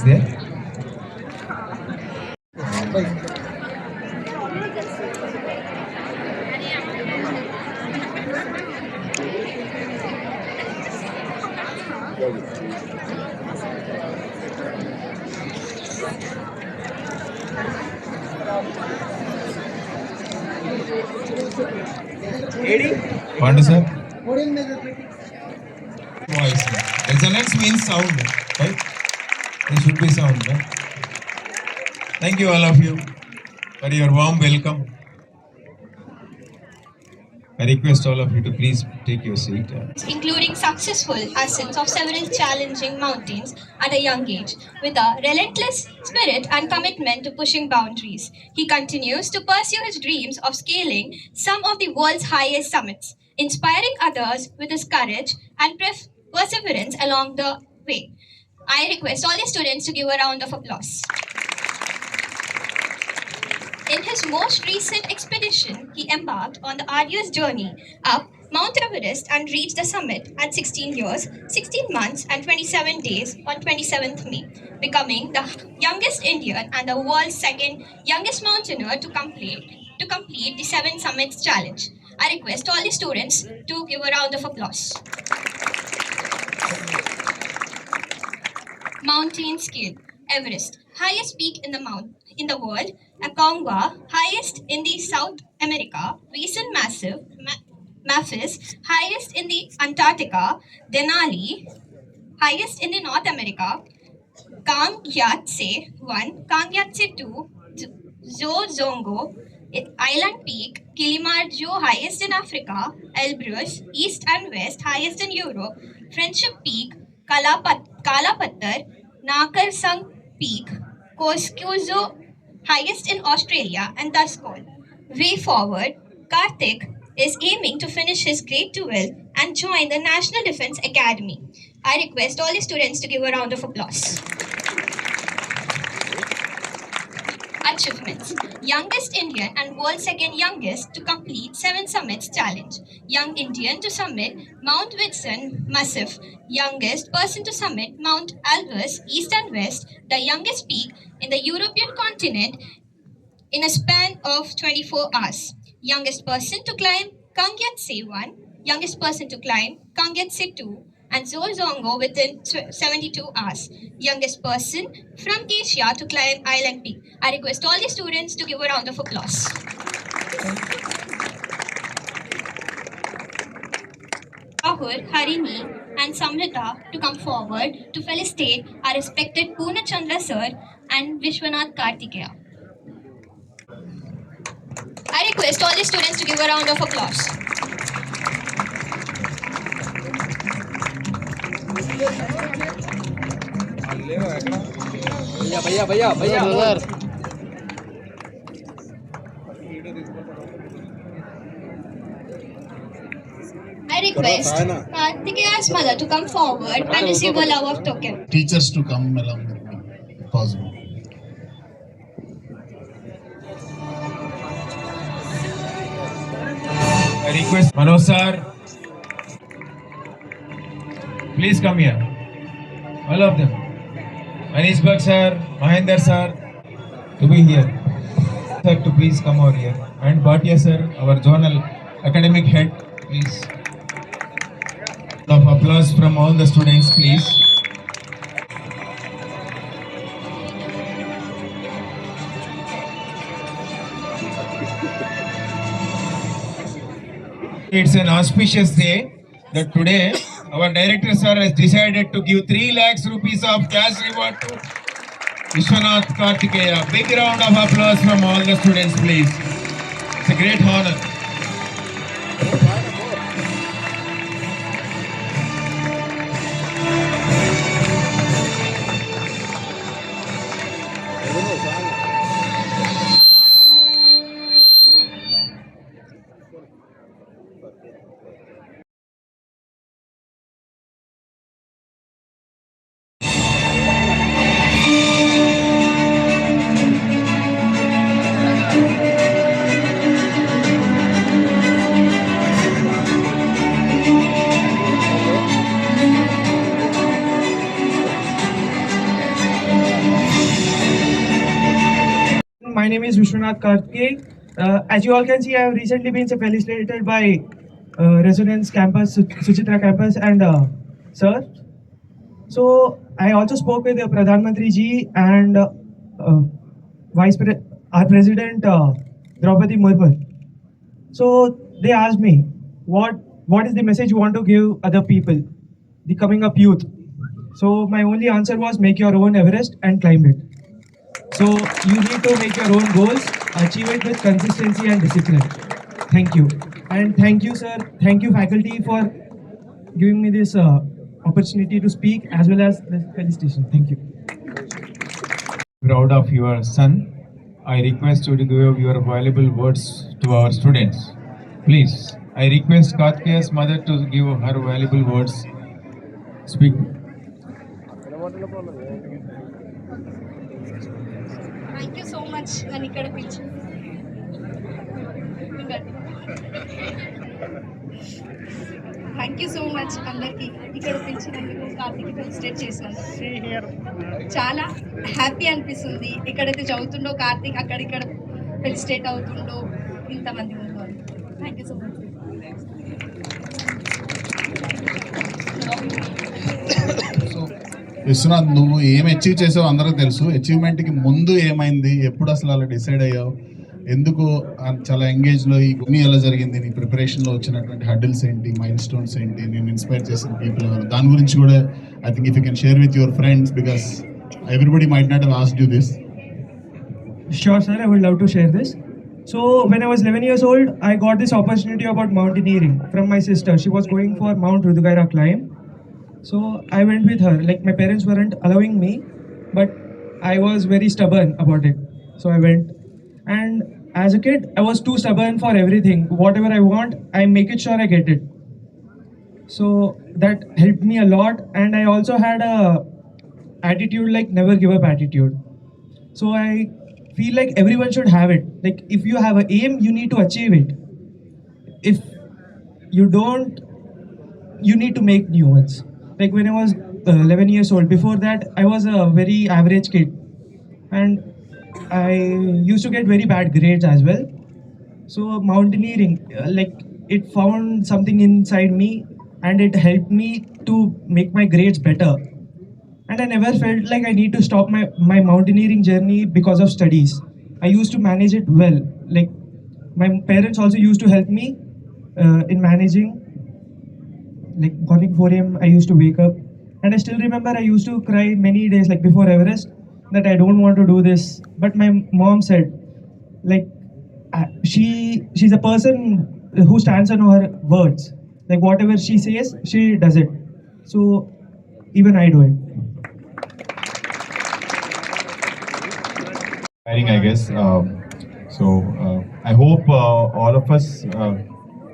is there? Pandu sir? Voice. Resonance means sound, right? There should be sound, right? Thank you all of you for your warm welcome. I request all of you to please take your seat. Including successful ascents of several challenging mountains at a young age, with a relentless spirit and commitment to pushing boundaries. He continues to pursue his dreams of scaling some of the world's highest summits, inspiring others with his courage and perseverance along the way. I request all the students to give a round of applause. In his most recent expedition, he embarked on the arduous journey up Mount Everest and reached the summit at 16 years, 16 months, and 27 days on 27th May, becoming the youngest Indian and the world's second youngest mountaineer to complete the 7 Summits Challenge. I request all the students to give a round of applause. Mountain scale. Everest, highest peak in the world. Aconcagua, highest in the South America. Recent Memphis, highest in the Antarctica. Denali, highest in the North America. Kangyatse 1, Kangyatse 2, Zozongo, Island Peak, Kilimanjaro, highest in Africa. Elbrus, east and west, highest in Europe. Friendship Peak, Kalapattar, Nakarsang Peak, Kosciuszko, highest in Australia, and Tuskol. Way forward, Karthik is aiming to finish his grade 12 and join the National Defense Academy. I request all the students to give a round of applause. Achievements. Youngest Indian and world second youngest to complete 7 Summits Challenge. Young Indian to summit Mount Whitsun Massif. Youngest person to summit Mount Elbrus East and West, the youngest peak in the European continent in a span of 24 hours. Youngest person to climb Kangyatse 1, youngest person to climb Kangyatse 2, and Zolzongo within 72 hours. Youngest person from Asia to climb Island Peak. I request all the students to give a round of applause. Rahul, Harini, and Samrita to come forward to felicitate our respected Purna Chandra sir and Vishwanath Kartikeya. I request all the students to give a round of applause. भैया brother I request Kartikeya's mother to come forward and receive a love of token. Teachers to come along with me, if possible. I request Manoj sir, please come here. All of them. Manish Bhag sir, Mahendra sir, to be here. Sir, to please come over here. And Bhatia sir, our zonal academic head, please. Of applause from all the students, please. It's an auspicious day that today our director sir has decided to give 3 lakhs rupees of cash reward to Vishwanath Kartikeya. Big round of applause from all the students, please. It's a great honor. name is Vishwanath Karthike. As you all can see, I have recently been felicitated by Resonance Campus, Suchitra Campus, and Sir. So I also spoke with Pradhan Mantri ji and our President Draupadi Murmu. So they asked me, what is the message you want to give other people, the coming up youth? So my only answer was make your own Everest and climb it. So you need to make your own goals, achieve it with consistency and discipline. Thank you. And thank you, sir. Thank you, faculty, for giving me this opportunity to speak as well as the felicitation. Thank you. Proud of your son. I request you to give your valuable words to our students. Please, I request Karthikeya's mother to give her valuable words. Speak. Thank you so much, నన్ను ఇక్కడ పిలిచి thank you so much అందరికి ఇక్కడ పిలిచినందుకు Karthik felicitate చేసినందుకు చాలా happy అనిపిస్తుంది. ఎక్కడైతే చదువుతుండో కార్తీక్ అక్కడిక్కడ ఫెలిసిటేట్ అవుతుండో ఇంతమంది ముందు. Thank you so much. Vishwanath, నువ్వు ఏం అచీవ్ చేసావు అందరికీ తెలుసు. అచీవ్మెంట్కి ముందు ఏమైంది, ఎప్పుడు అసలు అలా డిసైడ్ అయ్యావు, ఎందుకు చాలా ఎంగేజ్లో ఈ గుని ఎలా జరిగింది, నీ ప్రిపరేషన్లో వచ్చినటువంటి హడ్డిల్స్ ఏంటి, మైల్ స్టోన్స్ ఏంటి, నేను ఇన్స్పైర్ చేసిన పీపుల్ ఎవరు, దాని గురించి కూడా I think if you can share with your friends because everybody might not have asked you this. Sure, sir. I would love to share this. So, when I was 11 years old, I got this opportunity about mountaineering from my sister. She was going for Mount Rudugaira climb. So, I went with her. Like, my parents weren't allowing me, but I was very stubborn about it. So, I went. And as a kid, I was too stubborn for everything. Whatever I want, I make it sure I get it. So, that helped me a lot. And I also had a attitude like never give up attitude. So, I feel like everyone should have it. Like if you have an aim, you need to achieve it. If you don't, you need to make new ones. Like when I was 11 years old, before that I was a very average kid and I used to get very bad grades as well. So mountaineering, like it found something inside me and it helped me to make my grades better. And I never felt like I need to stop my mountaineering journey because of studies. I used to manage it well. Like my parents also used to help me in managing. Like morning 4 a.m. I used to wake up, and I still remember I used to cry many days like before Everest that I don't want to do this. But my mom said, like she's a person who stands on her words. Like whatever she says, she does it. So even I do it. I guess. I hope all of us.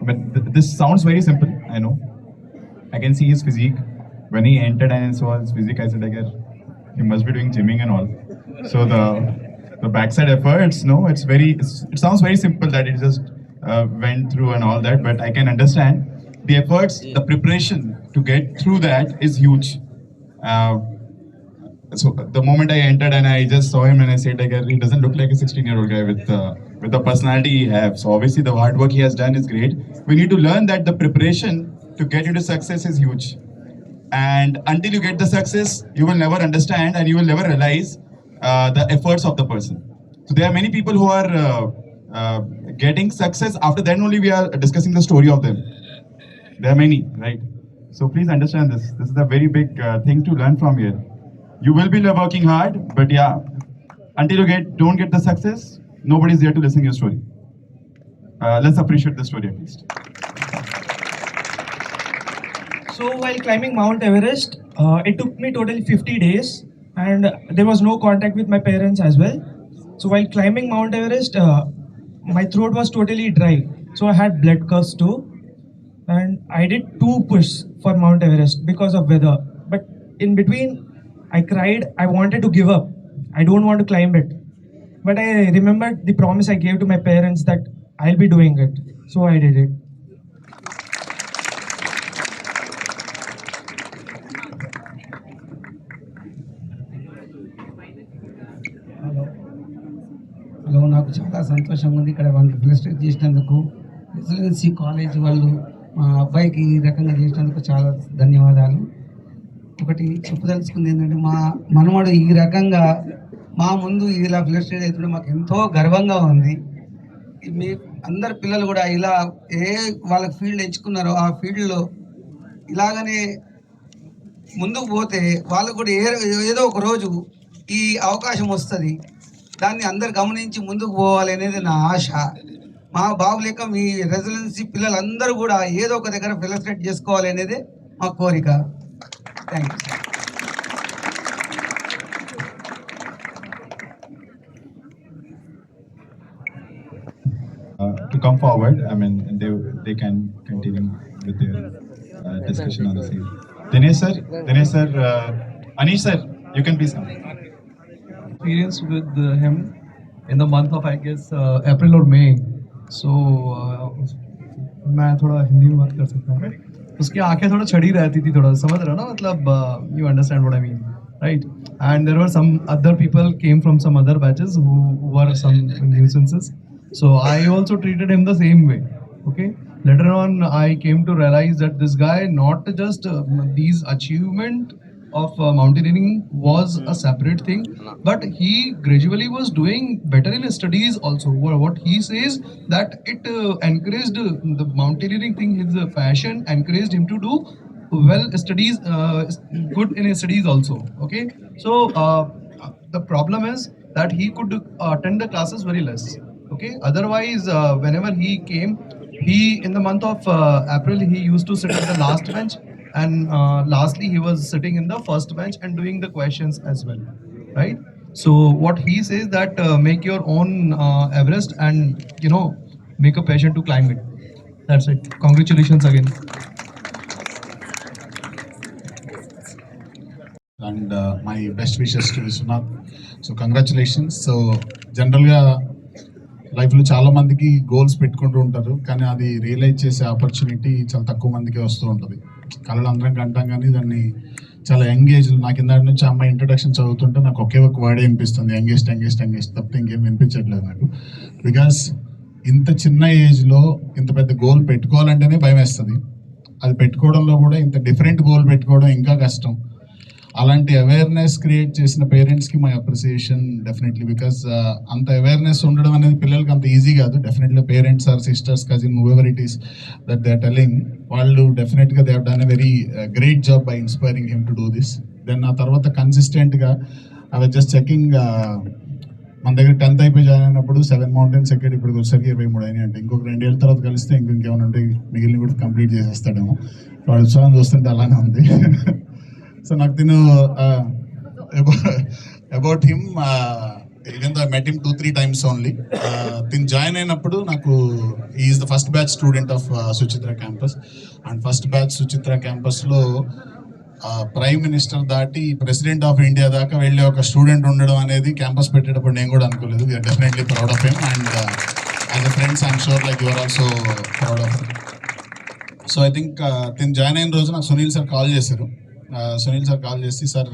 But this sounds very simple. I know. I can see his physique. When he entered and I saw his physique, I said, "I guess he must be doing gymming and all." So the backside efforts, no, it sounds very simple that it just went through and all that. But I can understand the efforts, the preparation to get through that is huge. So the moment I entered and I just saw him and I said, like, he doesn't look like a 16-year-old guy with the personality he has. So obviously the hard work he has done is great. We need to learn that the preparation to get you to success is huge. And until you get the success, you will never understand and you will never realize the efforts of the person. So there are many people who are getting success. After then only we are discussing the story of them. There are many, right? So please understand this. This is a very big thing to learn from here. You will be working hard, but yeah, until you don't get the success, nobody's there to listen to your story. Let's appreciate the story at least. So while climbing Mount Everest, it took me totally 50 days and there was no contact with my parents as well. So while climbing Mount Everest, my throat was totally dry. So I had blood coughs too. And I did 2 push for Mount Everest because of weather. But in between, I cried. I wanted to give up. I don't want to climb it. But I remembered the promise I gave to my parents that I'll be doing it. So I did it. Hello, నాకు చాలా సంతోషంగా ఉంది ఇక్కడ వాళ్ళకి felicitate చేసినందుకు. Residency college వాళ్ళు మా అబ్బాయికి ఈ రకంగా చేసినందుకు చాలా ధన్యవాదాలు. ఒకటి చెప్పదలుచుకుంది ఏంటంటే మా మనవడు ఈ రకంగా మా ముందు ఇలా ఫెలిసిటేట్ అవుతుంటే మాకు ఎంతో గర్వంగా ఉంది. మీ అందరు పిల్లలు కూడా ఇలా వాళ్ళకి ఫీల్డ్ ఎంచుకున్నారో ఆ ఫీల్డ్లో ఇలాగనే ముందుకు పోతే వాళ్ళకు కూడా ఏదో ఒక రోజు ఈ అవకాశం వస్తుంది. దాన్ని అందరు గమనించి ముందుకు పోవాలి అనేది నా ఆశ. మా బాబు లెక్క మీ రెసిడెన్సీ పిల్లలందరూ కూడా ఏదో ఒక దగ్గర ఫెలిసిటేట్ చేసుకోవాలి అనేది మా కోరిక. Thank you. To come forward, I mean, they can continue with their discussion on the same. Dinesh sir, Anish sir, you can please come. Experience with him in the month of I guess April or May. So मैं थोड़ा हिंदी में बात कर सकता हूँ. उसकी आंखें थोड़ा चढ़ी रहती थी, थोड़ा समझ रहे हो ना, मतलब you understand what I mean, right? And there were some other people came from some other batches who were some nuisances. So I also treated him the same way. Okay. Later on, I came to realize that this guy not just these achievement of mountaineering was a separate thing, but he gradually was doing better in his studies also. What he says that it encouraged the mountaineering thing, his passion encouraged him to do well studies, good in his studies also. Okay, so the problem is that he could attend the classes very less. Okay, otherwise whenever he came, he in the month of April he used to sit at the last bench, and lastly he was sitting in the first bench and doing the questions as well, right? So what he says that make your own Everest and make a passion to climb it. That's it. Congratulations again. And my best wishes to Vishwanath. So congratulations. So జనరల్గా లైఫ్లో చాలా మందికి goals పెట్టుకుంటూ ఉంటారు, కానీ అది realise చేసే opportunity చాలా తక్కువ మందికి వస్తూ ఉంటుంది. కళలు అందరం కంటాం కానీ దాన్ని చాలా యంగేజ్, నాకు ఇందాటి నుంచి అమ్మాయి ఇంట్రడక్షన్ చదువుతుంటే నాకు ఒకే ఒక వర్డే వినిపిస్తుంది, యంగెస్ట్ తప్పితే ఇంకేం వినిపించట్లేదు నాకు. బికాస్ ఇంత చిన్న ఏజ్లో ఇంత పెద్ద గోల్ పెట్టుకోవాలంటేనే భయం వేస్తుంది. అది పెట్టుకోవడంలో కూడా ఇంత డిఫరెంట్ గోల్ పెట్టుకోవడం ఇంకా కష్టం. అలాంటి అవేర్నెస్ క్రియేట్ చేసిన పేరెంట్స్కి మై అప్రిసియేషన్ డెఫినెట్లీ. బికాస్ అంత అవేర్నెస్ ఉండడం అనేది పిల్లలకి అంత ఈజీ కాదు. Definitely parents or sisters, cousin, whoever it is that they are telling, వాళ్ళు డెఫినెట్గా they have done a very great job by inspiring him to do this. Then ఆ తర్వాత కన్సిస్టెంట్గా ఐ వాజ్ జస్ట్ చెకింగ్, మన దగ్గర 10th అయిపోయి join అయినప్పుడు 7 mountains ఎక్కాడు, ఇప్పుడు వచ్చేసరికి 23 అయినాయి. అంటే ఇంకొక 2 ఏళ్ళ తర్వాత కలిస్తే ఇంకేమైనా ఉంటే మిగిలిన కూడా కంప్లీట్ చేసేస్తాడేమో. వాడు ఉత్సాహం చూస్తుంటే అలానే ఉంది. సో నాకు తిను about him, even though I met him 2-3 times only. తిను జాయిన్ అయినప్పుడు నాకు is the first batch student of Suchitra campus. And first batch Suchitra క్యాంపస్లో ప్రైమ్ మినిస్టర్ దాటి ప్రెసిడెంట్ ఆఫ్ ఇండియా దాకా వెళ్ళే ఒక స్టూడెంట్ ఉండడం అనేది క్యాంపస్ పెట్టేటప్పుడు నేను కూడా అనుకోలేదు. We are definitely proud of him, and as a friends I'm sure like you are also proud of him. So I think తిను జాయిన్ అయిన రోజు నాకు సునీల్ సార్ కాల్ చేశారు. సునీల్ సార్ కాల్ చేసి, సార్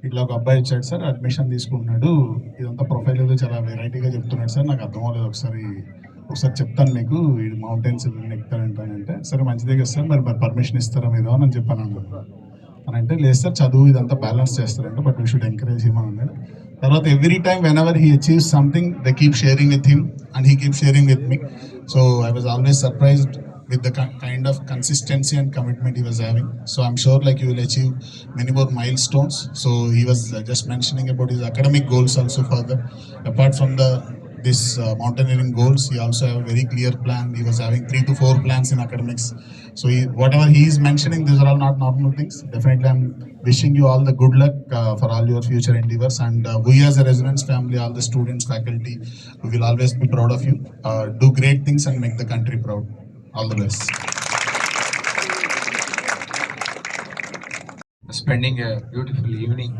ఇట్లా ఒక అబ్బాయి వచ్చాడు సార్, అడ్మిషన్ తీసుకుంటున్నాడు, ఇదంతా ప్రొఫైల్ ఏదో చాలా వెరైటీగా చెప్తున్నాడు సార్, నాకు అర్థం అవ్వలేదు, ఒకసారి చెప్తాను మీకు, ఈ మౌంటైన్స్ ఎక్కుతానంటానంటే, సరే మంచిదే కదా సార్, మరి పర్మిషన్ ఇస్తారా మీరు అని చెప్పాను అని అంటే, లేదు సార్ చదువు ఇదంతా బ్యాలెన్స్ చేస్తారంటే, but we should encourage him అని అన్నాడు. తర్వాత every time when ever he achieves something they keep sharing with him and he keep sharing with me. So I was always surprised with the kind of consistency and commitment he was having. So I'm sure like you will achieve many more milestones. So he was just mentioning about his academic goals also further. Apart from this mountaineering goals, he also have a very clear plan. He was having 3 to 4 plans in academics. So whatever he is mentioning, these are all not normal things. Definitely I'm wishing you all the good luck for all your future endeavors, and we as a residence family, all the students, faculty, we will always be proud of you. Do great things and make the country proud. All the best. Spending a beautiful evening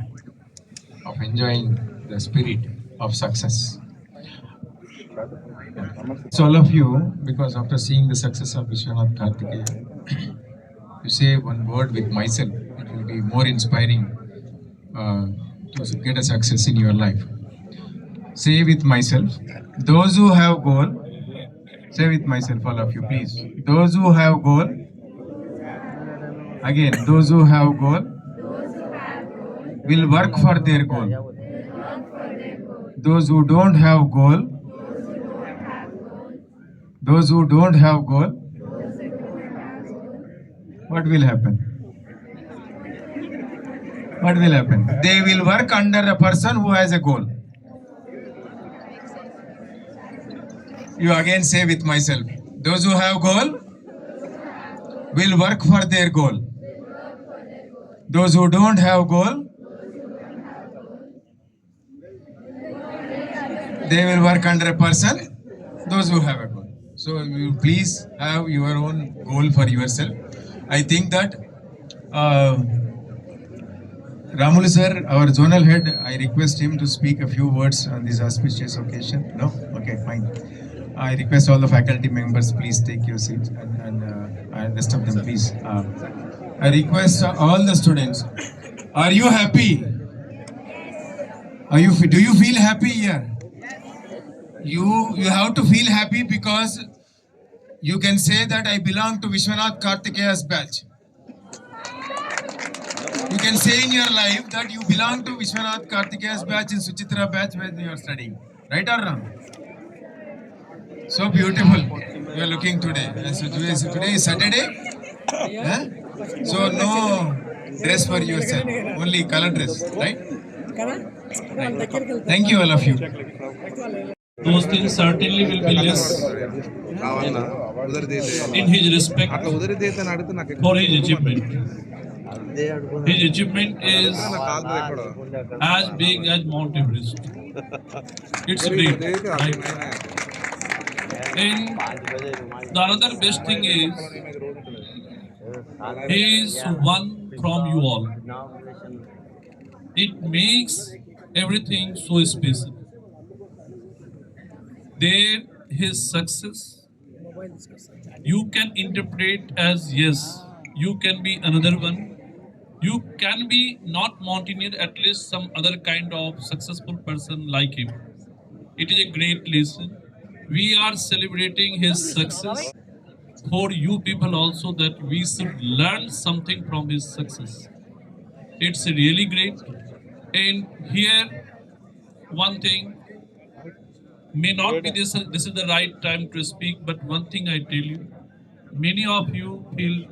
of enjoying the spirit of success. So all of you, because after seeing the success of Vishwanath Karthikeya, you say one word with myself, it will be more inspiring to get a success in your life. say with myself, those who have goal, say with myself, all of you, please. Those who have goal, again, those who have goal will work for their goal. Those who don't have goal, what will happen? What will happen? They will work under a person who has a goal. You again say with myself, those who have goal will work for their goal. Those who don't have goal, they will work under a person, those who have a goal. So you please have your own goal for yourself. I think that Ramulu sir, our zonal head, I request him to speak a few words on this auspicious occasion. No? Okay, fine. I request all the faculty members, please take your seats and rest of them, please. I request all the students, are you happy? Do you feel happy here? You have to feel happy because you can say that I belong to Vishwanath Kartikeya's batch. You can say in your life that you belong to Vishwanath Kartikeya's batch in Suchitra batch when you are studying. Right or wrong? So beautiful. You are looking today. And so today is Saturday. Huh? So no dress for yourself. Only color dress. Right? Thank you all of you. Those things certainly will be less in his respect for his achievement. His achievement is as big as Mount Everest. It's great, right? And the another best thing is he is one from you all. It makes everything so special. There, his success, you can interpret as yes, you can be another one. You can be not mountaineer, at least some other kind of successful person like him. It is a great lesson. We are celebrating his success for you people also, that we should learn something from his success. It's really great. And here, one thing, may not be this is the right time to speak, but one thing I tell you, many of you feel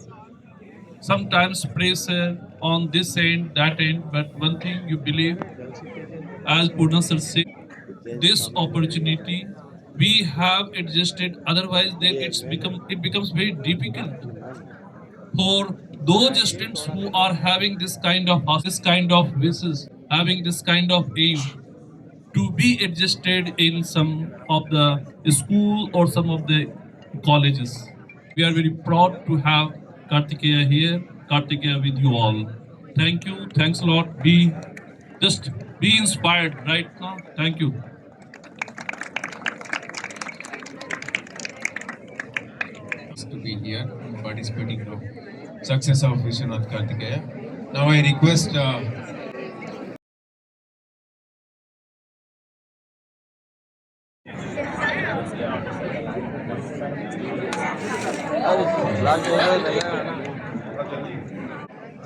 sometimes pressure on this end, that end, but one thing you believe, as Purna sir said, this opportunity we have adjusted, otherwise then it becomes very difficult for those students who are having this kind of wishes, having this kind of aim, to be adjusted in some of the school or some of the colleges. We are very proud to have Kartikeya here, Kartikeya with you all. Thank you, thanks a lot. Be inspired right now. Thank you. To be here and participating in success of Vishwanath Kartikeya. Now I request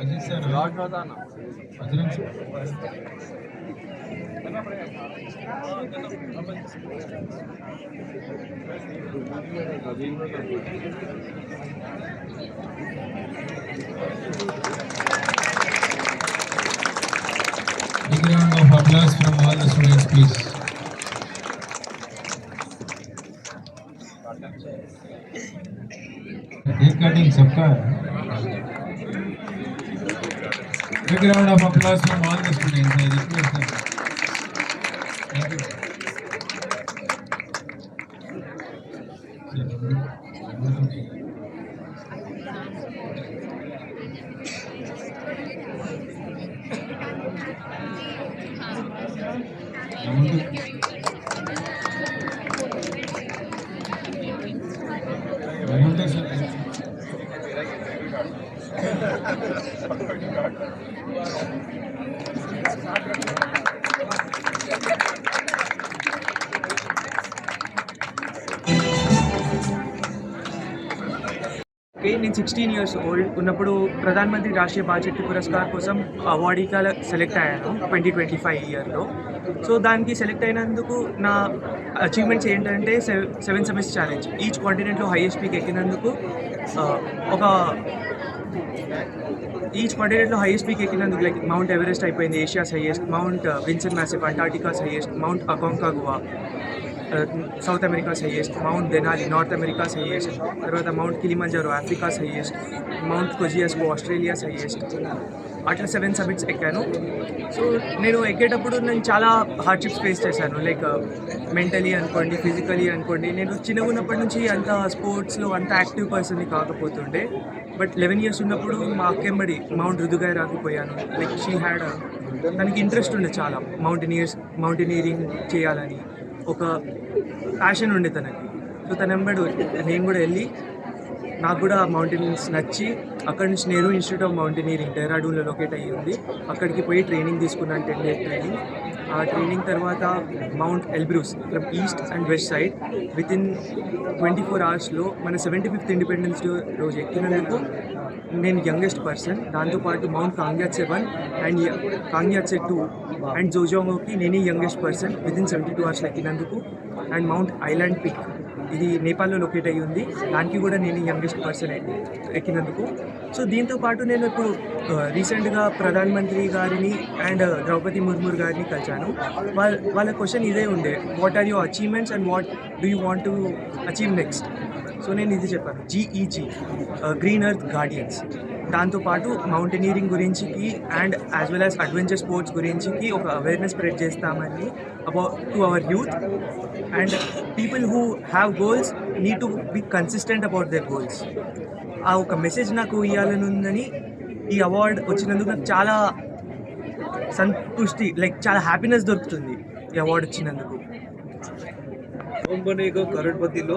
Ajit sir, Ajran sir. Big round of applause from all the students, please. Cake cutting सबका है. Big round of applause from all the students. I request them. Thank you. నేను 16 years old ఉన్నప్పుడు Pradhan Mantri Rashtriya ball శక్తి పురస్కార్ కోసం అవార్డీగా select అయ్యాను 2025 ఇయర్లో. So దానికి select అయినందుకు నా అచీవ్మెంట్స్ ఏంటంటే 7 సమిట్స్ ఛాలెంజ్, ఈచ్ కాంటినెంట్లో హైయెస్ట్ పీక్ ఎక్కినందుకు లైక్ మౌంట్ ఎవరెస్ట్ అయిపోయింది, Asia's highest, mount Vinson massif Antarctica's highest, mount Aconcagua South America's highest, mount Denali North America's highest, తర్వాత mount Kilimanjaro Africa's highest, mount Kosciuszko Australia's highest, అట్లా 7 summits ఎక్కాను. So నేను ఎక్కేటప్పుడు నేను చాలా hardships face చేశాను, like mentally అనుకోండి, physically అనుకోండి. నేను చిన్నగా ఉన్నప్పటి నుంచి అంత స్పోర్ట్స్లో అంత యాక్టివ్ పర్సన్ని కాకపోతుండే, బట్ 11 years ఉన్నప్పుడు మా అక్కెంబడి మౌంట్ రుదుగాయ రాకపోయాను. లైక్ షీ హ్యాడ్ తనకి ఇంట్రెస్ట్ ఉండే చాలా మౌంటైనీరింగ్ చేయాలని ఒక ప్యాషన్ ఉండే తనకి. సో తన వెంబడి నేను కూడా వెళ్ళి నాకు కూడా మౌంటైన్స్ నచ్చి అక్కడి నుంచి నెహ్రూ ఇన్స్టిట్యూట్ ఆఫ్ మౌంటైనీరింగ్ డెహ్రాడూన్లో లొకేట్ అయ్యి ఉంది. అక్కడికి పోయి ట్రైనింగ్ తీసుకున్నాను, 10 days ట్రైనింగ్. ఆ ట్రైనింగ్ తర్వాత Mount Elbrus from east and west side within 24 hours మన 75th ఇండిపెండెన్స్ డే రోజు ఎక్కినందుకు నేను యంగెస్ట్ పర్సన్. దాంతోపాటు Mount Kangyatse 1 and Kangyatse 2 and జోజోంగోకి నేనే యంగెస్ట్ పర్సన్ వితిన్ 72 hours ఎక్కినందుకు. అండ్ మౌంట్ ఐలాండ్ పిక్, ఇది నేపాల్లో లొకేట్ అయ్యి ఉంది, దానికి కూడా నేను యంగెస్ట్ పర్సన్ ఎక్కినందుకు. సో దీంతోపాటు నేను ఇప్పుడు రీసెంట్గా ప్రధాన్ మంత్రి గారిని అండ్ ద్రౌపది ముర్ము గారిని కలిశాను. వాళ్ళ క్వశ్చన్ ఇదే ఉండే, what are your achievements and what do you want to achieve next. So నేను ఇది చెప్పాను, GEG గ్రీన్ ఎర్త్ గార్డియన్స్. దాంతోపాటు మౌంటైనీరింగ్ గురించికి and as well as adventure sports గురించికి ఒక అవేర్నెస్ స్ప్రెడ్ చేస్తామని about to our youth. And people who have goals need to be consistent about their goals. ఆ ఒక మెసేజ్ నాకు ఇవ్వాలని ఉందని ఈ అవార్డ్ వచ్చినందుకు నాకు చాలా సంతృష్టి, లైక్ చాలా హ్యాపీనెస్ దొరుకుతుంది ఈ అవార్డు వచ్చినందుకు. కొంబనేగో కరోడ్పతిలో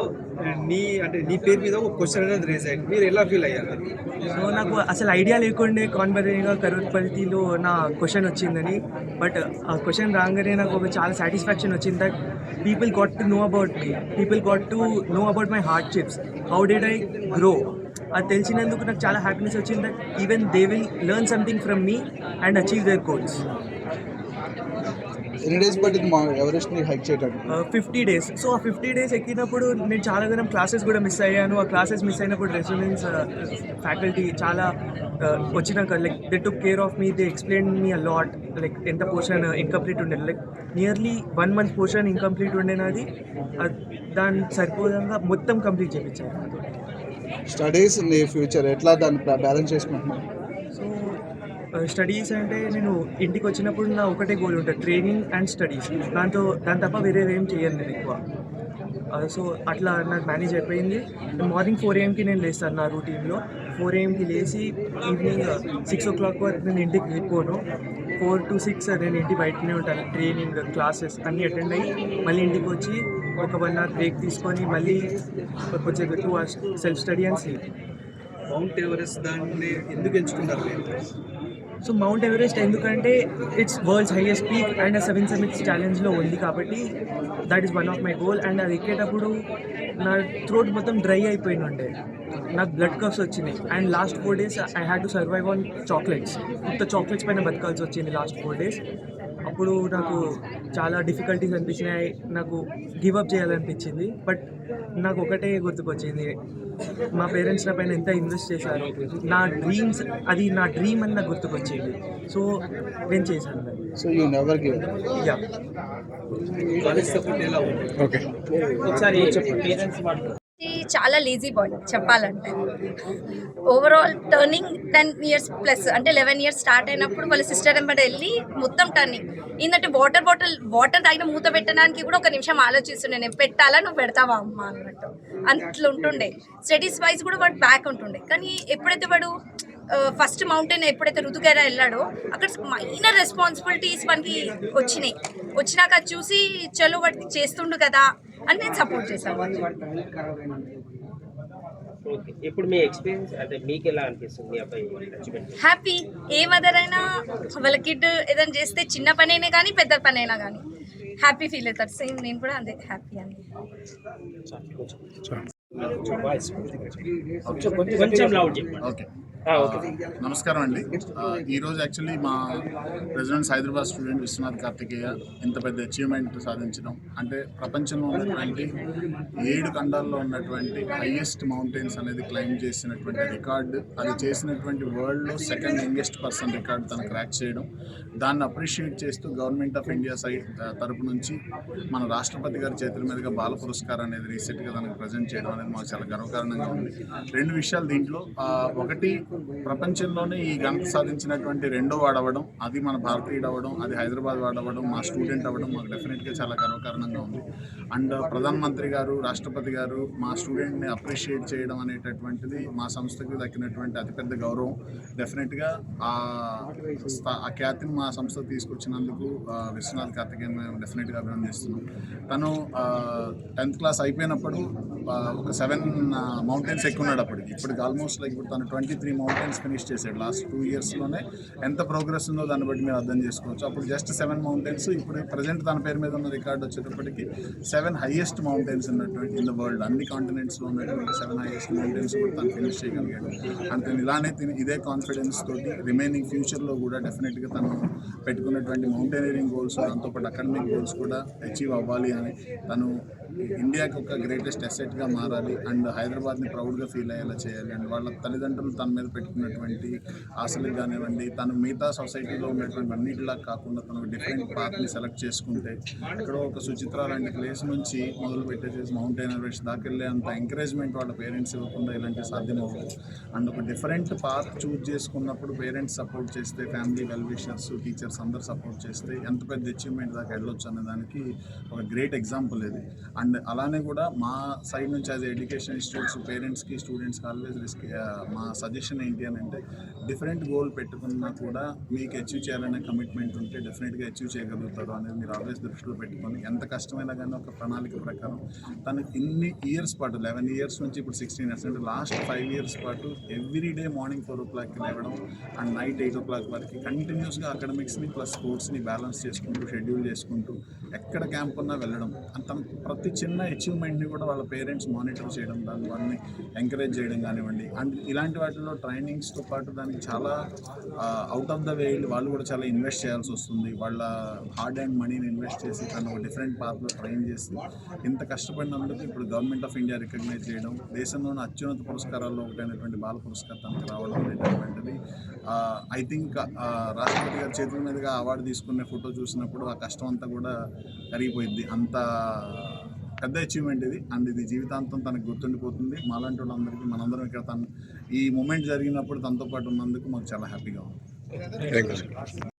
నీ పేరు మీద ఒక క్వశ్చన్ అనేది రేజ్ అయింది, మీరు ఎలా ఫీల్ అయ్యారు? సో నాకు అసలు ఐడియా లేకుండే కాన్బనేగా కరోడ్పతిలో నా క్వశ్చన్ వచ్చిందని. బట్ ఆ క్వశ్చన్ రాగానే నాకు ఒక చాలా సాటిస్ఫాక్షన్ వచ్చింది that people got to know about me, people got to know about my hardships, how did I grow. అది తెలిసినందుకు నాకు చాలా హ్యాపీనెస్ వచ్చింది that even they will learn something from me and achieve there goals. ఎన్ని days పట్టింది మా ఎవరెస్ట్ని hike చేయడానికి? 50 days. So ఆ 50 days ఎక్కినప్పుడు నేను చాలా గనం క్లాసెస్ కూడా మిస్ అయ్యాను. ఆ క్లాసెస్ మిస్ అయినప్పుడు రెసిడెన్స్ ఫ్యాకల్టీ చాలా వచ్చినాక like they took care of me, they explain me a lot. Like ఎంత పోర్షన్ ఇన్కంప్లీట్ ఉండేది, like nearly 1 month portion incomplete ఉండేనది, దాని సరిపోదంగా మొత్తం కంప్లీట్ చేయించాను. స్టడీస్ నీ ఫ్యూచర్ ఎట్లా దాన్ని బ్యాలెన్స్ చేసుకుంటున్నాను? సో స్టడీస్ అంటే నేను ఇంటికి వచ్చినప్పుడు నా ఒకటే గోల్ ఉంటుంది, ట్రైనింగ్ అండ్ స్టడీస్. దాని తప్ప వేరే ఏం చేయను నేను ఎక్కువ. సో అట్లా నాకు మేనేజ్ అయిపోయింది. మార్నింగ్ 4 AM నేను లేస్తాను నా రూటీన్లో. 4 AM లేచి ఈవినింగ్ 6 o'clock వరకు నేను ఇంటికి వెళ్ళిపోను. 4 to 6 నేను ఇంటి బయటనే ఉంటాను. ట్రైనింగ్ క్లాసెస్ అన్నీ అటెండ్ అయ్యి మళ్ళీ ఇంటికి వచ్చి ఒక 1 hour బ్రేక్ తీసుకొని మళ్ళీ కొంచెం 2 hours self study and sleep. Mount Everest దాన్ని ఎందుకు ఎంచుకున్నారు మీరు? సో మౌంట్ ఎవరెస్ట్ ఎందుకంటే it's world's highest peak and 7 summits ఛాలెంజ్లో ఉంది కాబట్టి that is one of my goal. And అది ఎక్కేటప్పుడు నా థ్రోట్ మొత్తం డ్రై అయిపోయిన ఉండే, నాకు బ్లడ్ కఫ్స్ వచ్చినాయి. And last 4 days I had to survive on chocolates. Chocolates పైన బతకాల్సి వచ్చింది లాస్ట్ 4 days. అప్పుడు నాకు చాలా డిఫికల్టీస్ అనిపించినాయి, నాకు గివప్ చేయాలనిపించింది. బట్ నాకు ఒకటే గుర్తుకొచ్చింది, మా పేరెంట్స్ నా పైన ఎంత ఇన్వెస్ట్ చేశారు, నా డ్రీమ్స్, అది నా డ్రీమ్ అని నాకు గుర్తుకొచ్చింది. సో నేను చేశాను. So you never give yeah. College support ఎలా ఉంది? ఓకే, ఒకసారి చెప్పండి. చాలా లేజీ బాయ్ చెప్పాలంటే. ఓవరాల్ టర్నింగ్ 10 years ప్లస్, అంటే 11 years స్టార్ట్ అయినప్పుడు వాళ్ళ సిస్టర్ వెంబడి వెళ్ళి మొత్తం టర్నింగ్ ఏంటంటే వాటర్ తాగిన మూత పెట్టడానికి కూడా ఒక నిమిషం ఆలోచిస్తుండే, నేను పెట్టాలా నువ్వు పెడతావా అమ్మ అన్నట్టు. అట్లా ఉంటుండే. స్టడీస్ వైజ్ కూడా వాడు బ్యాక్ ఉంటుండే. కానీ ఎప్పుడైతే వాడు ఫస్ట్ మౌంటైన్ ఎప్పుడైతే రుతుగైరా వెళ్ళాడో అక్కడ మైనర్ రెస్పాన్సిబిలిటీస్ మనకి వచ్చినాక అది చూసి చలో వాడికి చేస్తుండు కదా అని నేను సపోర్ట్ చేశాను. ఇప్పుడు మీ ఎక్స్పీరియన్స్ అంటే మీకు ఎలా అనిపిస్తుంది? హ్యాపీ. ఏ మదర్ అయినా వాళ్ళ కిడ్ ఏదైనా చేస్తే చిన్న పనైనా కానీ పెద్ద పనైనా కానీ హ్యాపీ ఫీల్ అవుతారు. సేమ్ నేను కూడా అదే హ్యాపీ అండి. కొంచెం లౌడ్ చెప్పండి. Okay okay. నమస్కారం అండి. ఈరోజు యాక్చువల్లీ మా ప్రెసిడెంట్స్ హైదరాబాద్ స్టూడెంట్ విశ్వనాథ్ కార్తికేయ ఇంత పెద్ద అచీవ్మెంట్ సాధించడం అంటే ప్రపంచంలో ఉన్నటువంటి 7 ఖండాల్లో ఉన్నటువంటి హైయెస్ట్ మౌంటైన్స్ అనేది క్లైమ్ చేసినటువంటి రికార్డు, అది చేసినటువంటి వరల్డ్లో సెకండ్ యంగెస్ట్ పర్సన్ రికార్డు తను క్రాక్ చేయడం, దాన్ని అప్రిషియేట్ చేస్తూ గవర్నమెంట్ ఆఫ్ ఇండియా సైడ్ తరపు నుంచి మన రాష్ట్రపతి గారి చేతుల మీదుగా బాల పురస్కారం అనేది రీసెంట్గా తనకు ప్రజెంట్ చేయడం అనేది మాకు చాలా గర్వకారణంగా ఉంది. 2 విషయాలు దీంట్లో, ఒకటి ప్రపంచంలోనే ఈ ఘనత సాధించినటువంటి రెండో వాడు అవ్వడం, అది మన భారతీయుడు అవ్వడం, అది హైదరాబాద్ వాడు అవ్వడం, మా స్టూడెంట్ అవ్వడం మాకు డెఫినెట్గా చాలా గర్వకారణంగా ఉంది. అండ్ ప్రధానమంత్రి గారు, రాష్ట్రపతి గారు మా స్టూడెంట్ని అప్రిషియేట్ చేయడం అనేటటువంటిది మా సంస్థకి దక్కినటువంటి అతిపెద్ద గౌరవం. డెఫినెట్గా ఆ ఖ్యాతిని మా సంస్థ తీసుకొచ్చినందుకు విశ్వనాథ్ కార్తికేయన్ మేము డెఫినెట్గా అభినందిస్తున్నాం. తను 10th క్లాస్ అయిపోయినప్పుడు ఒక 7 మౌంటైన్స్ ఎక్కున్నాడు అప్పటికి. ఇప్పటికి ఆల్మోస్ట్ లైక్ ఇప్పుడు తను 23 మౌంటైన్స్ ఫినిష్ చేశాడు. లాస్ట్ 2 ఇయర్స్లోనే ఎంత ప్రోగ్రెస్ ఉందో దాన్ని బట్టి మీరు అర్థం చేసుకోవచ్చు. అప్పుడు జస్ట్ 7 మౌంటైన్స్, ఇప్పుడు ప్రజెంట్ తన పేరు మీద ఉన్న రికార్డు వచ్చేటప్పటికి 7 హైయెస్ట్ మౌంటైన్స్ ఉన్నటువంటి ఇన్ ద వరల్డ్. అన్ని కాంటినెంట్స్లో ఉన్నటువంటి 7 హైయెస్ట్ మౌంటైన్స్ కూడా తను ఫినిష్ చేయగలిగాడు. అండ్ తను ఇలానే ఇదే కాన్ఫిడెన్స్ తోటి రిమైనింగ్ ఫ్యూచర్లో కూడా డెఫినెట్గా తను పెట్టుకున్నటువంటి మౌంటైనరింగ్ గోల్స్, దాంతోపాటు అకాడమిక్ గోల్స్ కూడా అచీవ్ అవ్వాలి అని, తను ఇండియాకి ఒక గ్రేటెస్ట్ అసెట్గా మారాలి అండ్ హైదరాబాద్ని ప్రౌడ్గా ఫీల్ అయ్యేలా చేయాలి. అండ్ వాళ్ళ తల్లిదండ్రులు తన మీద పెట్టుకున్నటువంటి ఆశలకు కానివ్వండి, తను మిగతా సొసైటీలో ఉన్నటువంటి అన్నిటిలా కాకుండా తను డిఫరెంట్ పాత్ని సెలెక్ట్ చేసుకుంటే ఎక్కడో ఒక సుచిత్ర లాంటి ప్లేస్ నుంచి మొదలు పెట్టేసి మౌంటైన్ ఎవరెస్ట్ దాకా వెళ్ళే అంత ఎంకరేజ్మెంట్ వాళ్ళ పేరెంట్స్ ఇవ్వకుండా ఇలాంటివి సాధ్యం అవ్వదు. అండ్ ఒక డిఫరెంట్ పాత్ చూజ్ చేసుకున్నప్పుడు పేరెంట్స్ సపోర్ట్ చేస్తే, ఫ్యామిలీ వెల్ విషర్స్, టీచర్స్ అందరు సపోర్ట్ చేస్తే ఎంత పెద్ద అచీవ్మెంట్ దాకా వెళ్ళొచ్చు అనే దానికి ఒక గ్రేట్ ఎగ్జాంపుల్ ఇది. అండ్ అలానే కూడా మా సైడ్ నుంచి యాజ్ ఎడ్యుకేషన్ ఇన్స్టిట్యూట్స్ పేరెంట్స్కి, స్టూడెంట్స్కి ఆల్వేస్ మా సజెషన్ ఏంటి అని అంటే, డిఫరెంట్ గోల్ పెట్టుకున్నా కూడా మీకు అచీవ్ చేయాలనే కమిట్మెంట్ ఉంటే డెఫినెట్గా అచీవ్ చేయగలుగుతారు అనేది మీరు ఆల్వేస్ దృష్టిలో పెట్టుకొని, ఎంత కష్టమైనా కానీ ఒక ప్రణాళిక ప్రకారం తను ఇన్ని ఇయర్స్ పాటు 11 ఇయర్స్ నుంచి ఇప్పుడు 16 ఇయర్స్ అంటే లాస్ట్ 5 ఇయర్స్ పాటు ఎవ్రీ డే మార్నింగ్ 4 o'clockకి లేవడం అండ్ నైట్ 8 o'clock వరకు కంటిన్యూస్గా అకాడమిక్స్ని ప్లస్ స్పోర్ట్స్ని బ్యాలెన్స్ చేసుకుంటూ, షెడ్యూల్ చేసుకుంటూ, ఎక్కడ క్యాంప్ ఉన్నా వెళ్ళడం, అంత ప్రతి చిన్న అచీవ్మెంట్ని కూడా వాళ్ళ పేరెంట్స్ మానిటర్ చేయడం, దాన్ని వాళ్ళని ఎంకరేజ్ చేయడం కానివ్వండి. అండ్ ఇలాంటి వాటిలో ట్రైనింగ్స్తో పాటు దానికి చాలా అవుట్ ఆఫ్ ద వే వాళ్ళు కూడా చాలా ఇన్వెస్ట్ చేయాల్సి వస్తుంది. వాళ్ళ హార్డ్ అండ్ మనీని ఇన్వెస్ట్ చేసి తను ఒక డిఫరెంట్ పాత్లో ట్రైన్ చేసి ఇంత కష్టపడినందుకు ఇప్పుడు గవర్నమెంట్ ఆఫ్ ఇండియా రికగ్నైజ్ చేయడం, దేశంలోని అత్యున్నత పురస్కారాల్లో ఒకటైనటువంటి బాల పురస్కారం తనకు రావడం అనేటటువంటిది ఐ థింక్ రాష్ట్రపతి గారి చేతుల మీదుగా అవార్డు తీసుకునే ఫోటో చూసినప్పుడు ఆ కష్టం అంతా కూడా కరిగిపోయింది. అంత పెద్ద అచీవ్మెంట్ ఇది. అండ్ ఇది జీవితాంతం తనకు గుర్తుండిపోతుంది. మాలాంటి వాళ్ళందరికీ, మనందరం ఇక్కడ ఈ మూమెంట్ జరిగినప్పుడు తనతో పాటు ఉన్నందుకు మాకు చాలా హ్యాపీగా ఉంది.